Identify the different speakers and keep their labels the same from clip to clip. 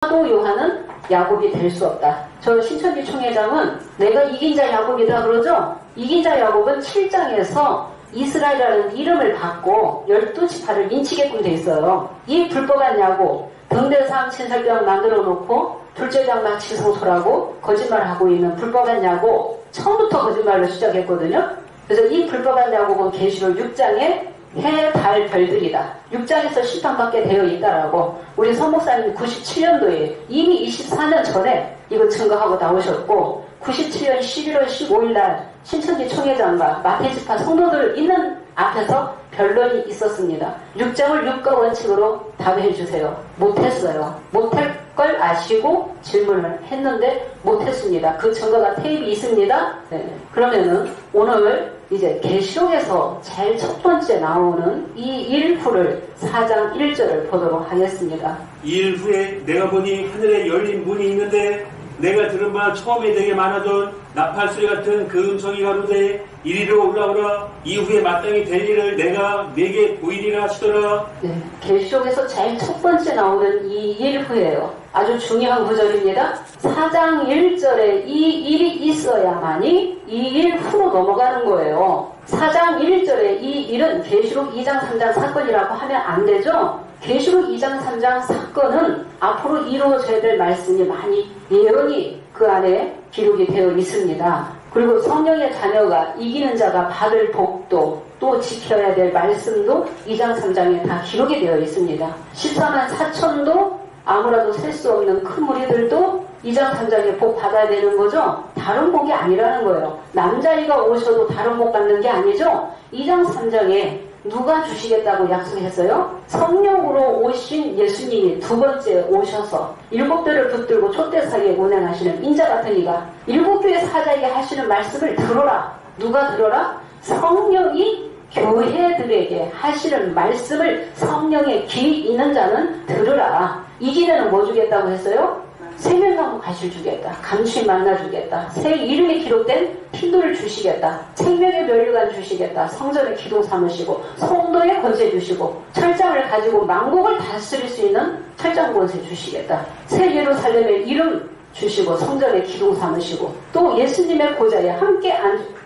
Speaker 1: 사도 요한은 야곱이 될 수 없다. 저 신천지 총회장은 내가 이긴 자 야곱이다 그러죠? 이긴 자 야곱은 7장에서 이스라엘이라는 이름을 받고 12지파를 인치게끔 돼 있어요. 이 불법한 야곱, 등대상 친설병 만들어 놓고 둘째 장 마치 성소라고 거짓말하고 있는 불법한 야곱, 처음부터 거짓말로 시작했거든요. 그래서 이 불법한 야곱은 계시록 6장에 해, 달, 별들이다. 6장에서 심판받게 되어 있다라고 우리 서목사님 97년도에 이미 24년 전에 이거 증거하고 나오셨고 97년 11월 15일 날 신천지 총회장과 마태지파 성도들 있는 앞에서 변론이 있었습니다. 6장을 6가 원칙으로 답해 주세요. 못했어요. 못할 걸 아시고 질문을 했는데 못했습니다. 그 증거가 테이프이 있습니다. 네. 그러면은 오늘 이제 계시록에서 제일 첫 번째 나오는 이 일후를 4장 1절을 보도록 하겠습니다.
Speaker 2: 이 일 후에 내가 보니 하늘에 열린 문이 있는데 내가 들은 바 처음에 되게 많아던 나팔소리 같은 그 음성이 가로되 이리로 올라오라. 이후에 마땅히 될 일을 내가 내게 보이리라 하시더라.
Speaker 1: 네, 계시록에서 제일 첫 번째 나오는 이 일후예요. 아주 중요한 구절입니다. 4장 1절에 이 일이 있어야만이 이 일후로 넘어가는 거예요. 4장 1절에 이 일은 계시록 2장 3장 사건이라고 하면 안 되죠. 계시록 2장 3장 사건은 앞으로 이루어져야 될 말씀이 많이 예언이 그 안에 기록이 되어 있습니다. 그리고 성령의 자녀가 이기는 자가 받을 복도 또 지켜야 될 말씀도 2장 3장에 다 기록이 되어 있습니다. 14만 4천도 아무라도 셀 수 없는 큰 무리들도 2장 3장에 복 받아야 되는 거죠. 다른 복이 아니라는 거예요. 남자아이가 오셔도 다른 복 받는 게 아니죠. 2장 3장에 누가 주시겠다고 약속했어요? 성령으로 오신 예수님이 두 번째 오셔서 7배를 붙들고 촛대사기에 운행하시는 인자 같은 이가 7교회 사자에게 하시는 말씀을 들어라. 누가 들어라? 성령이 교회들에게 하시는 말씀을 성령의 귀 있는 자는 들으라. 이 길에는 뭐 주겠다고 했어요? 생명나무 가시를 주겠다. 감추인 만나 주겠다. 새 이름이 기록된 핀도를 주시겠다. 생명의 면류관 주시겠다. 성전의 기둥 삼으시고 성도의 권세 주시고 철장을 가지고 만국을 다스릴 수 있는 철장 권세 주시겠다. 새 예루살렘의 이름 주시고 성전의 기둥 삼으시고 또 예수님의 보좌에 함께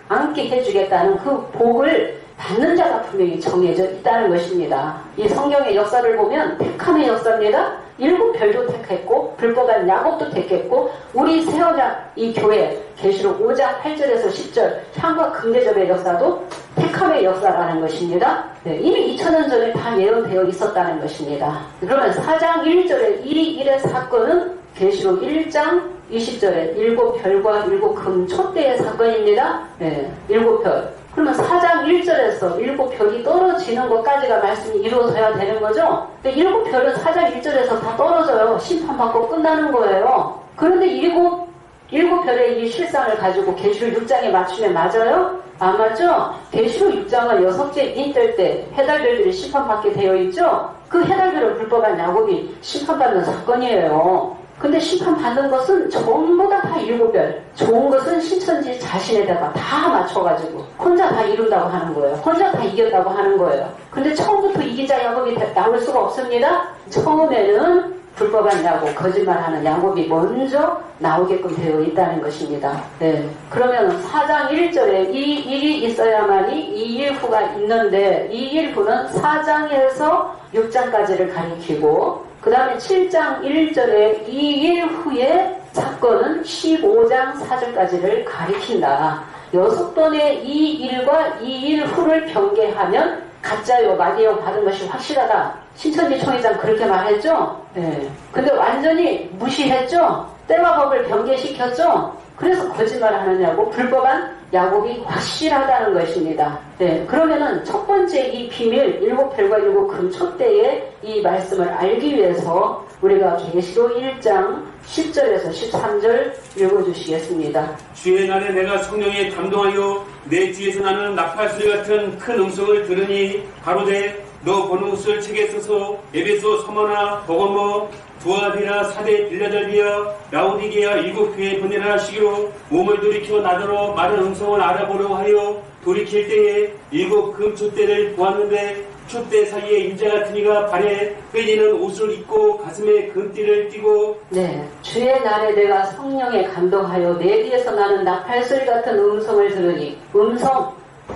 Speaker 1: 앉게 해주겠다는 그 복을 받는 자가 분명히 정해져 있다는 것입니다. 이 성경의 역사를 보면 택함의 역사입니다. 7별도 택했고 불법한 야곱도 택했고 우리 세워자 이 교회 계시록 5장 8절에서 10절 향과 금대접의 역사도 택함의 역사라는 것입니다. 네, 이미 2000년 전에 다 예언되어 있었다는 것입니다. 그러면 4장 1절의 1이 1의 사건은 계시록 1장 20절에 7별과 7금 촛대의 사건입니다. 네, 7별. 그러면 4장 1절에서 7별이 떨어지는 것까지가 말씀이 이루어져야 되는 거죠? 근데 7별은 4장 1절에서 다 떨어져요. 심판받고 끝나는 거예요. 그런데 7별의 이 실상을 가지고 계시록 6장에 맞추면 맞아요? 안 맞죠? 계시록 6장은 6째 인뜰 때 해달별들이 심판받게 되어 있죠? 그 해달별은 불법한 야곱이 심판받는 사건이에요. 근데 심판받는 것은 전부 다 7별. 좋은 것은 신천지 자신에다가 다 맞춰가지고 혼자 다 이룬다고 하는 거예요. 혼자 다 이겼다고 하는 거예요. 근데 처음부터 이긴 자 야곱이 나올 수가 없습니다. 처음에는 불법한 야곱, 거짓말하는 야곱이 먼저 나오게끔 되어 있다는 것입니다. 네. 그러면 4장 1절에 이 일이 있어야만이 이 일후가 있는데 이 일후는 4장에서 6장까지를 가리키고 그 다음에 7장 1절에 이 일후의 사건은 15장 4절까지를 가리킨다. 6번의 이 일과 이 일후를 병개하면 가짜요, 마귀요 받은 것이 확실하다. 신천지 총회장 그렇게 말했죠? 네. 근데 완전히 무시했죠? 때와 법을 병개시켰죠? 그래서 거짓말을 하느냐고 불법한 야곱이 확실하다는 것입니다. 네, 그러면은 첫 번째 이 비밀 7별과 7금 촛대의 이 말씀을 알기 위해서 우리가 계시록 1장 10절에서 13절 읽어주시겠습니다.
Speaker 2: 주의 날에 내가 성령에 감동하여 내 뒤에서 나는 나팔소리 같은 큰 음성을 들으니 가로되 너 보는 것을 책에 써서 에베소, 서머나, 버거모, 두아디라, 사대, 빌라델비아, 라오디게아 7교회에 보내라 하시기로 몸을 돌이켜 나더러 마른 음성을 알아보려고 하여 돌이킬 때에 7금 촛대를 보았는데 촛대 사이에 인자 같은 이가 발에 끌리는 옷을 입고 가슴에 금띠를 띠고
Speaker 1: 네, 주의 날에 내가 성령에 감동하여 내 뒤에서 나는 나팔소리 같은 음성을 들으니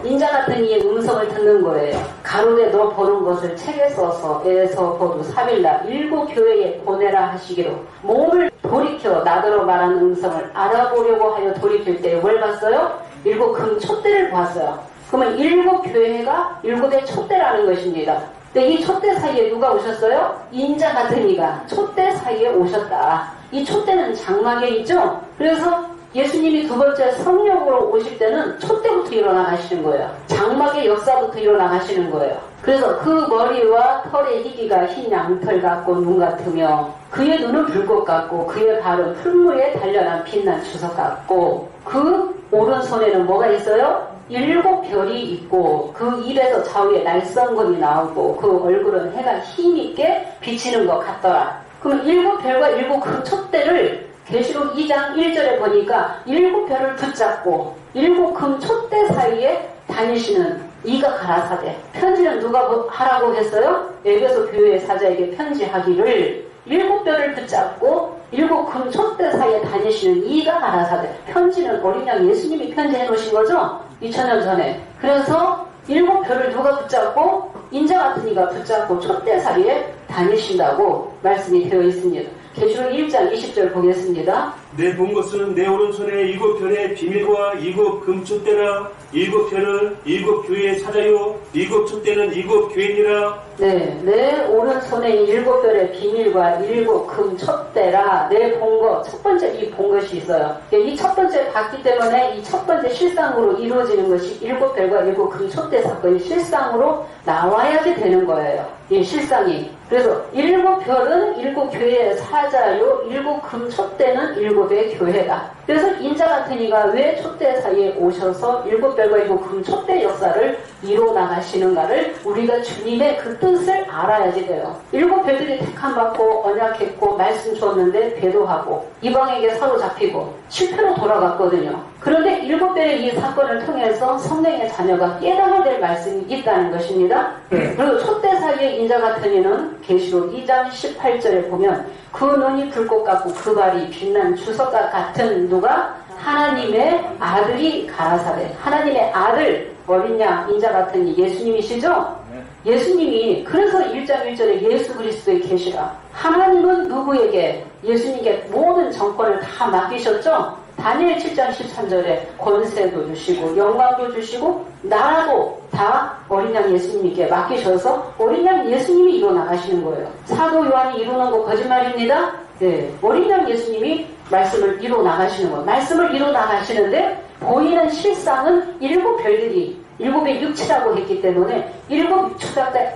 Speaker 1: 인자 같은 이의 음성을 듣는 거예요. 가로되 너 보는 것을 책에 써서 에서 보도 3일날 7 교회에 보내라 하시기로 몸을 돌이켜 나더러 말하는 음성을 알아보려고 하여 돌이킬 때 뭘 봤어요? 7 금 촛대를 봤어요. 그러면 7 교회가 7의 촛대라는 것입니다. 근데 이 촛대 사이에 누가 오셨어요? 인자 같은 이가 촛대 사이에 오셨다. 이 촛대는 장막에 있죠? 그래서 예수님이 두 번째 성령으로 오실 때는 촛대부터 일어나 가시는 거예요. 장막의 역사부터 일어나 가시는 거예요. 그래서 그 머리와 털의 희기가 흰 양털 같고 눈 같으며 그의 눈은 불꽃 같고 그의 발은 풀무에 단련한 빛난 주석 같고 그 오른손에는 뭐가 있어요? 7 별이 있고 그 입에서 좌우에 날성근이 나오고 그 얼굴은 해가 힘있게 비치는 것 같더라. 그럼 7 별과 7 그 촛대를 계시록 2장 1절에 보니까 7 별을 붙잡고 7 금 촛대 사이에 다니시는 이가 가라사대. 편지는 누가 하라고 했어요? 에베소 교회 사자에게 편지하기를 7 별을 붙잡고 7 금 촛대 사이에 다니시는 이가 가라사대. 편지는 어린 양 예수님이 편지해 놓으신 거죠? 2000년 전에. 그래서 7 별을 누가 붙잡고 인자 같은 이가 붙잡고 촛대 사이에 다니신다고 말씀이 되어 있습니다. 계시록 1장 20절 보겠습니다.
Speaker 2: 내 본 것은 내 오른손에 7 별의 비밀과 7 금촛대라. 7 별은 7 교회의 사자요 7 촛대는 7 교회니라.
Speaker 1: 네, 내 오른손에 7 별의 비밀과 7 금 촛대라. 내 본 것, 첫 번째 이 본 것이 있어요. 이 첫 번째 봤기 때문에 이 첫 번째 실상으로 이루어지는 것이 7 별과 7 금 촛대 사건이 실상으로 나와야지 되는 거예요. 이 실상이. 그래서 7 별은 7 교회의 사자요 7 금 촛대는 7의 교회다. 그래서 인자 같은 이가 왜 촛대 사이에 오셔서 7 별과 7 금 촛대 역사를 이뤄 나가시는가를 우리가 주님의 그 뜻을 알아야지 돼요. 7 별들이 택함받고 언약했고 말씀 주었는데 배도하고 이방에게 사로잡히고 실패로 돌아갔거든요. 그런데 7 별의 이 사건을 통해서 성령의 자녀가 깨달아야 될 말씀이 있다는 것입니다. 그리고 촛대 사이에 인자 같은 이는 계시록 2장 18절에 보면 그 눈이 불꽃 같고 그 발이 빛난 주석과 같은 누가? 하나님의 아들이 가라사대. 하나님의 아들 어린 양 인자 같은 이 예수님이시죠? 예수님이 그래서 1장 1절에 예수 그리스도의 계시라. 하나님은 누구에게? 예수님께 모든 정권을 다 맡기셨죠? 다니엘 7장 13절에 권세도 주시고 영광도 주시고 나라도 다 어린 양 예수님께 맡기셔서 어린 양 예수님이 이뤄나가시는 거예요. 사도 요한이 이루는 거 거짓말입니다. 네, 어린 양 예수님이 말씀을 이뤄나가시는 거예요. 말씀을 이뤄나가시는데 보이는 실상은 7 별들이 7의 육체라고 했기 때문에 7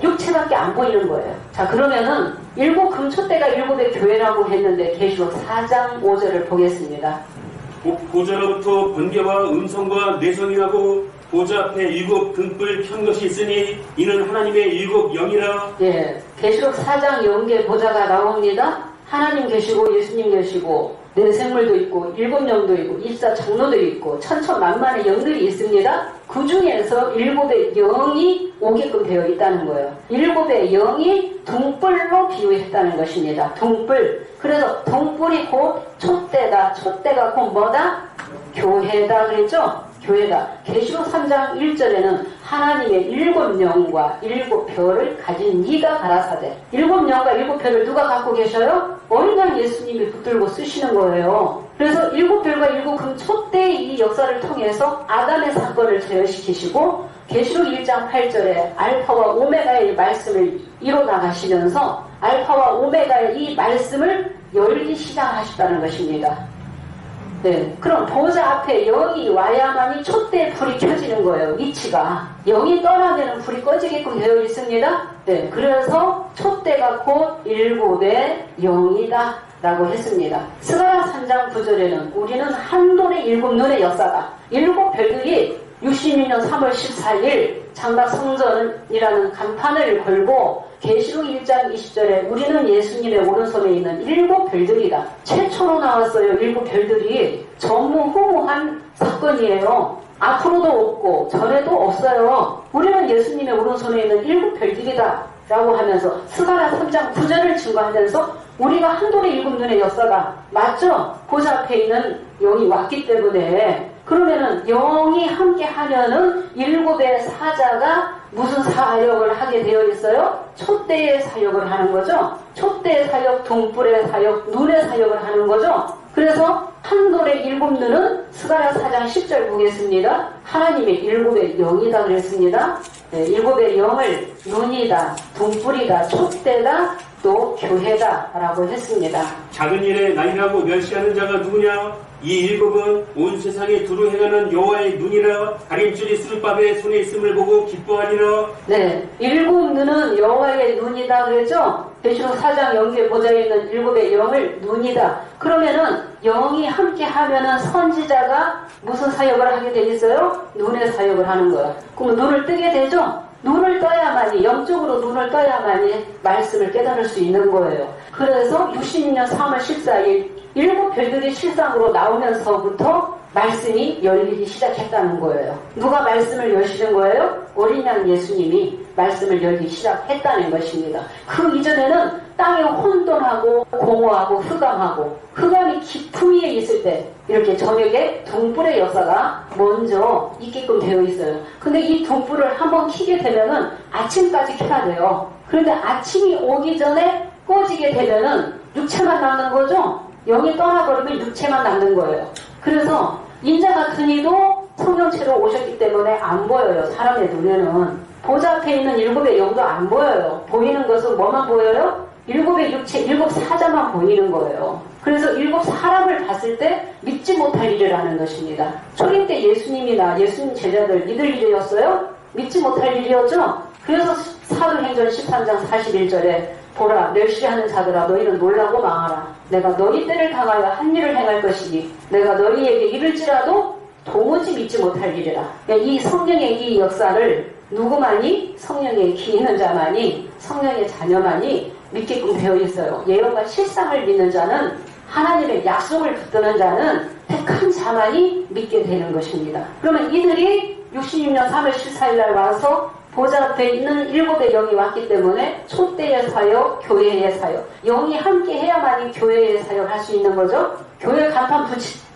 Speaker 1: 육체밖에 안 보이는 거예요. 자, 그러면은 7 금촛대가 7의 교회라고 했는데 계시록 4장 5절을 보겠습니다.
Speaker 2: 보좌로부터 번개와 음성과 내성이 나고 보좌 앞에 7 등불 켠 것이 있으니 이는 하나님의 7 영이라.
Speaker 1: 예, 계시록 4장 영계 보좌가 나옵니다. 하나님 계시고 예수님 계시고 내 생물도 있고 7 영도 있고 24 장로도 있고 천천만만의 영들이 있습니다. 그 중에서 7의 영이 오게끔 되어 있다는 거예요. 7의 영이 등불로 비유했다는 것입니다. 등불. 그래서 등불이 곧 촛대다. 촛대가 곧 뭐다? 교회다 그랬죠? 교회다. 계시록 3장 1절에는 하나님의 7 영과 7 별을 가진 네가 가라사대. 7 영과 7 별을 누가 갖고 계셔요? 어린 양 예수님이 붙들고 쓰시는 거예요. 그래서 7 별과 7 금 촛대의 이 역사를 통해서 아담의 사건을 제어시키시고 계시록 1장 8절에 알파와 오메가의 말씀을 이뤄나가시면서 알파와 오메가의 이 말씀을 열기 시작하셨다는 것입니다. 네, 그럼 보좌 앞에 영이 와야만이 촛대의 불이 켜지는 거예요. 위치가. 영이 떠나면 불이 꺼지게끔 되어 있습니다. 네, 그래서 촛대가 곧 7의 영이다 라고 했습니다. 스가랴 3장 9절에는 우리는 한돌의 7 눈의 역사다. 7 별들이 66년 3월 14일 장막 성전이라는 간판을 걸고 계시록 1장 20절에 우리는 예수님의 오른손에 있는 7 별들이다. 최초로 나왔어요. 7 별들이 전무후무한 사건이에요. 앞으로도 없고 전에도 없어요. 우리는 예수님의 오른손에 있는 일곱 별들이다 라고 하면서 스가랴 3장 9절을 증거하면서 우리가 한 돌의 일곱 눈의 역사가 맞죠? 보좌 앞에 있는 영이 왔기 때문에 그러면은 영이 함께 하면은 일곱의 사자가 무슨 사역을 하게 되어 있어요? 촛대의 사역을 하는 거죠. 촛대의 사역, 등불의 사역, 눈의 사역을 하는 거죠. 그래서 한 돌의 일곱 눈은 스가랴 4장 10절 보겠습니다. 하나님의 일곱의 영이다 그랬습니다. 네, 일곱의 영을 눈이다, 등불이다, 촛대다, 또 교회다 라고 했습니다.
Speaker 2: 작은 일에 나이라고 멸시하는 자가 누구냐? 이 일곱은 온 세상에 두루 행하는 여호와의 눈이라. 가림줄이 술밥에 손에 있음을 보고 기뻐하리라.
Speaker 1: 네, 일곱 눈은 여호와의 눈이다 그랬죠? 계시록 4장 영계 보좌에 있는 일곱의 영을 눈이다. 그러면은 영이 함께 하면은 선지자가 무슨 사역을 하게 돼 있어요? 눈의 사역을 하는 거야. 그럼 눈을 뜨게 되죠? 눈을 떠야만이, 영적으로 눈을 떠야만이 말씀을 깨달을 수 있는 거예요. 그래서 66년 3월 14일 일곱 별들이 실상으로 나오면서부터 말씀이 열리기 시작했다는 거예요. 누가 말씀을 여시는 거예요? 어린 양 예수님이 말씀을 열기 시작했다는 것입니다. 그 이전에는 땅이 혼돈하고 공허하고 흑암하고 흑암이 깊은 위에 있을 때 이렇게 저녁에 등불의 역사가 먼저 있게끔 되어 있어요. 근데 이 등불을 한번 켜게 되면은 아침까지 켜야 돼요. 그런데 아침이 오기 전에 꺼지게 되면은 육체만 남는 거죠? 영이 떠나버리면 육체만 남는 거예요. 그래서 인자 같은 이도 성령체로 오셨기 때문에 안 보여요. 사람의 눈에는. 보좌 앞에 있는 일곱의 영도 안 보여요. 보이는 것은 뭐만 보여요? 일곱의 육체, 일곱 사자만 보이는 거예요. 그래서 일곱 사람을 봤을 때 믿지 못할 일이라는 것입니다. 초림 때 예수님이나 예수님 제자들 믿을 일이었어요? 믿지 못할 일이었죠? 그래서 사도행전 13장 41절에 보라, 멸시하는 자들아 너희는 놀라고 망하라. 내가 너희 때를 당하여 한 일을 행할 것이니 내가 너희에게 이를지라도 도무지 믿지 못할 일이라. 이 성령의 이 역사를 누구만이? 성령의 기 있는 자만이, 성령의 자녀만이 믿게끔 되어 있어요. 예언과 실상을 믿는 자는, 하나님의 약속을 붙드는 자는 택한 자만이 믿게 되는 것입니다. 그러면 이들이 66년 3월 14일 날 와서 보좌 앞에 있는 일곱의 영이 왔기 때문에 촛대의 사역, 교회의 사역, 영이 함께 해야만이 교회의 사역을 할 수 있는 거죠. 교회 간판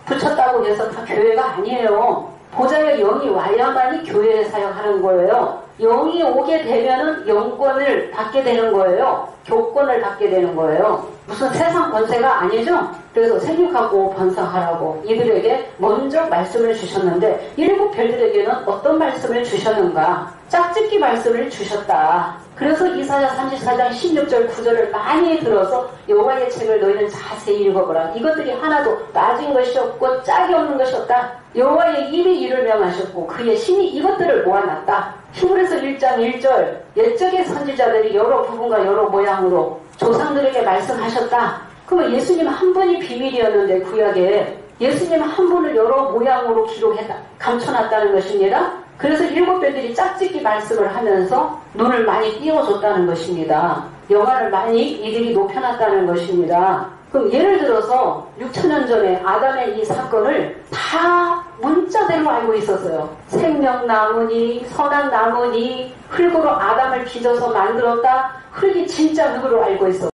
Speaker 1: 붙였다고 해서 다 교회가 아니에요. 보좌의 영이 와야만이 교회의 사역하는 거예요. 영이 오게 되면은 영권을 받게 되는 거예요. 교권을 받게 되는 거예요. 무슨 세상 권세가 아니죠? 그래서 생육하고 번성하라고 이들에게 먼저 말씀을 주셨는데 일곱 별들에게는 어떤 말씀을 주셨는가? 짝짓기 말씀을 주셨다. 그래서 이사야 34장 16절 9절을 많이 들어서 여호와의 책을 너희는 자세히 읽어보라. 이것들이 하나도 빠진 것이 없고 짝이 없는 것이 없다. 여호와의 입이 이를 명하셨고 그의 신이 이것들을 모아놨다. 히브리서 1장 1절 옛적의 선지자들이 여러 부분과 여러 모양으로 조상들에게 말씀하셨다. 그러면 예수님 한 분이 비밀이었는데 구약에 예수님 한 분을 여러 모양으로 기록했다. 감춰놨다는 것입니다. 그래서 일곱 별들이 짝짓기 말씀을 하면서 눈을 많이 띄워줬다는 것입니다. 영화를 많이 이들이 높여놨다는 것입니다. 그럼 예를 들어서 6,000년 전에 아담의 이 사건을 다 문자대로 알고 있었어요. 생명나무니 선한 나무니 흙으로 아담을 빚어서 만들었다. 흙이 진짜 흙으로 알고 있어.